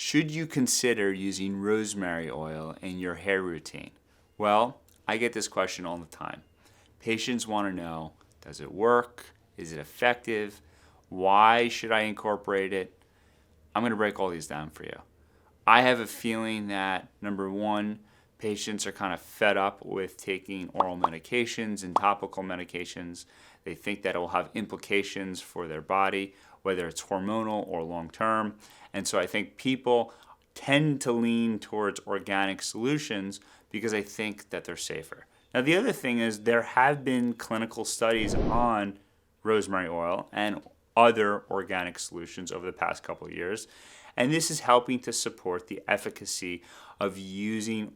Should you consider using rosemary oil in your hair routine? Well, I get this question all the time. Patients want to know, does it work? Is it effective? Why should I incorporate it? I'm going to break all these down for you. I have a feeling that, number one, patients are kind of fed up with taking oral medications and topical medications. They think that it will have implications for their body, whether it's hormonal or long-term. And so I think people tend to lean towards organic solutions because I think that they're safer. Now, the other thing is there have been clinical studies on rosemary oil and other organic solutions over the past couple of years. And this is helping to support the efficacy of using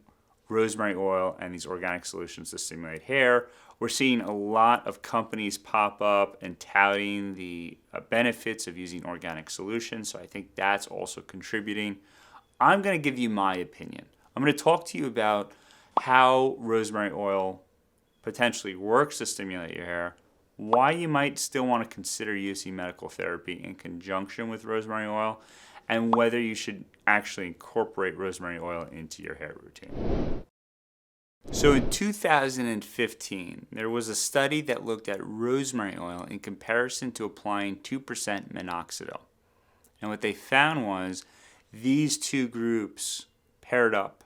rosemary oil and these organic solutions to stimulate hair. We're seeing a lot of companies pop up and touting the benefits of using organic solutions. So I think that's also contributing. I'm going to give you my opinion. I'm going to talk to you about how rosemary oil potentially works to stimulate your hair, why you might still want to consider using medical therapy in conjunction with rosemary oil, and whether you should actually incorporate rosemary oil into your hair routine. So in 2015, there was a study that looked at rosemary oil in comparison to applying 2% minoxidil. And what they found was these two groups paired up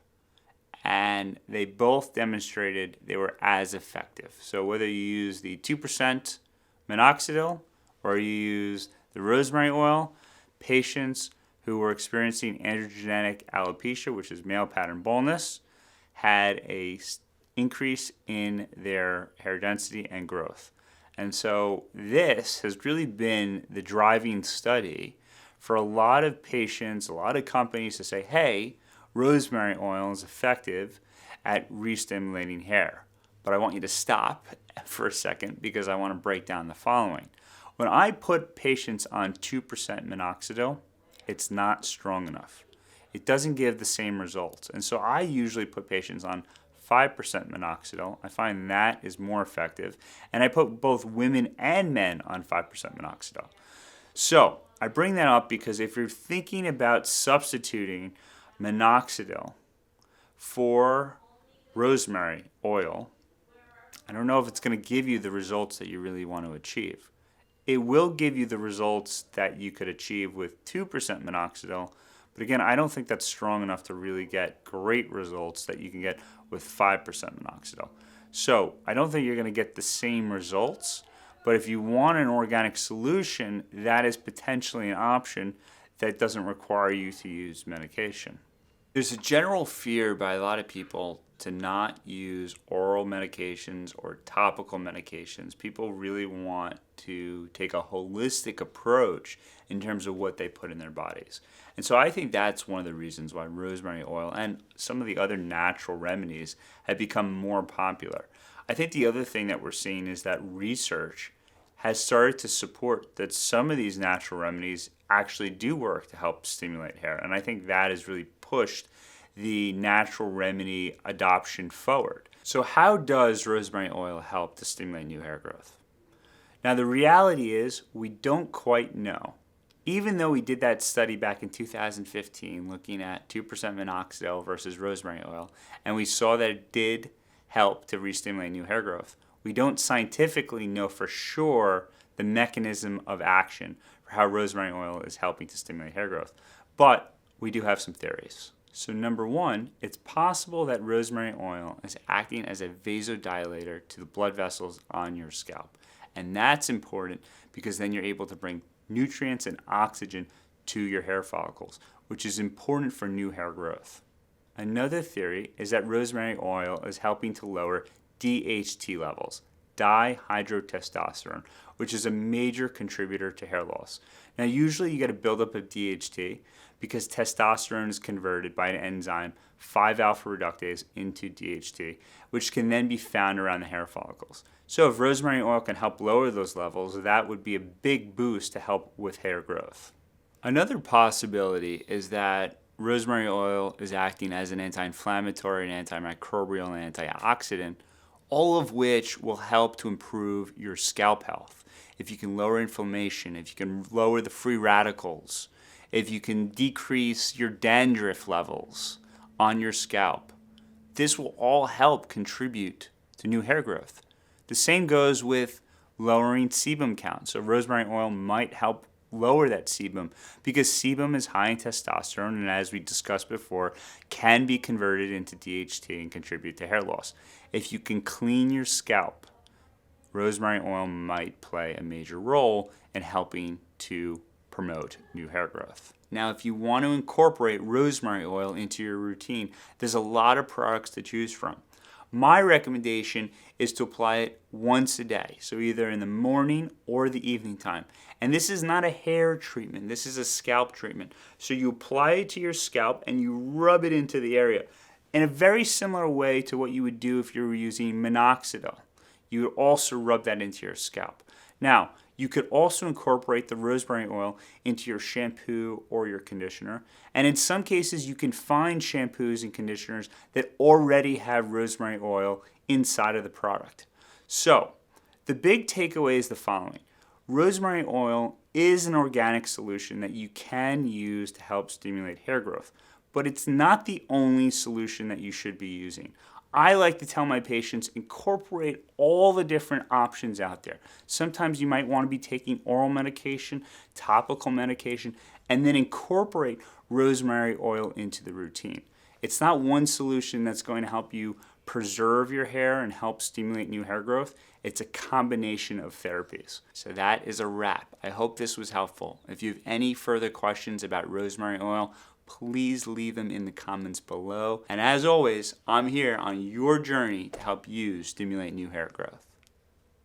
and they both demonstrated they were as effective. So whether you use the 2% minoxidil or you use the rosemary oil, patients who were experiencing androgenic alopecia, which is male pattern baldness, had a increase in their hair density and growth. And so this has really been the driving study for a lot of patients, a lot of companies to say, hey, rosemary oil is effective at re-stimulating hair. But I want you to stop for a second because I want to break down the following. When I put patients on 2% minoxidil, it's not strong enough. It doesn't give the same results. And so I usually put patients on 5% minoxidil. I find that is more effective. And I put both women and men on 5% minoxidil. So I bring that up because if you're thinking about substituting minoxidil for rosemary oil, I don't know if it's going to give you the results that you really want to achieve. It will give you the results that you could achieve with 2% minoxidil, but again, I don't think that's strong enough to really get great results that you can get with 5% minoxidil. So I don't think you're going to get the same results, but if you want an organic solution, that is potentially an option that doesn't require you to use medication. There's a general fear by a lot of people to not use oral medications or topical medications. People really want to take a holistic approach in terms of what they put in their bodies. And so I think that's one of the reasons why rosemary oil and some of the other natural remedies have become more popular. I think the other thing that we're seeing is that research has started to support that some of these natural remedies actually do work to help stimulate hair. And I think that has really pushed the natural remedy adoption forward. So how does rosemary oil help to stimulate new hair growth? Now the reality is we don't quite know. Even though we did that study back in 2015 looking at 2% minoxidil versus rosemary oil, and we saw that it did help to re-stimulate new hair growth, we don't scientifically know for sure the mechanism of action for how rosemary oil is helping to stimulate hair growth. But we do have some theories. So number one, it's possible that rosemary oil is acting as a vasodilator to the blood vessels on your scalp. And that's important because then you're able to bring nutrients and oxygen to your hair follicles, which is important for new hair growth. Another theory is that rosemary oil is helping to lower DHT levels, dihydrotestosterone, which is a major contributor to hair loss. Now, usually you get a buildup of DHT because testosterone is converted by an enzyme, 5-alpha reductase, into DHT, which can then be found around the hair follicles. So if rosemary oil can help lower those levels, that would be a big boost to help with hair growth. Another possibility is that rosemary oil is acting as an anti-inflammatory, an antimicrobial, and antioxidant, all of which will help to improve your scalp health. If you can lower inflammation, if you can lower the free radicals, if you can decrease your dandruff levels on your scalp, this will all help contribute to new hair growth. The same goes with lowering sebum count. So rosemary oil might help lower that sebum because sebum is high in testosterone and, as we discussed before, can be converted into DHT and contribute to hair loss. If you can clean your scalp, rosemary oil might play a major role in helping to promote new hair growth. Now, if you want to incorporate rosemary oil into your routine, there's a lot of products to choose from. My recommendation is to apply it once a day, so either in the morning or the evening time. And this is not a hair treatment, this is a scalp treatment. So you apply it to your scalp and you rub it into the area in a very similar way to what you would do if you were using Minoxidil. You would also rub that into your scalp. Now, you could also incorporate the rosemary oil into your shampoo or your conditioner. And in some cases, you can find shampoos and conditioners that already have rosemary oil inside of the product. So, the big takeaway is the following. Rosemary oil is an organic solution that you can use to help stimulate hair growth, but it's not the only solution that you should be using. I like to tell my patients, incorporate all the different options out there. Sometimes you might want to be taking oral medication, topical medication, and then incorporate rosemary oil into the routine. It's not one solution that's going to help you preserve your hair and help stimulate new hair growth. It's a combination of therapies. So that is a wrap. I hope this was helpful. If you have any further questions about rosemary oil, please leave them in the comments below. And as always, I'm here on your journey to help you stimulate new hair growth.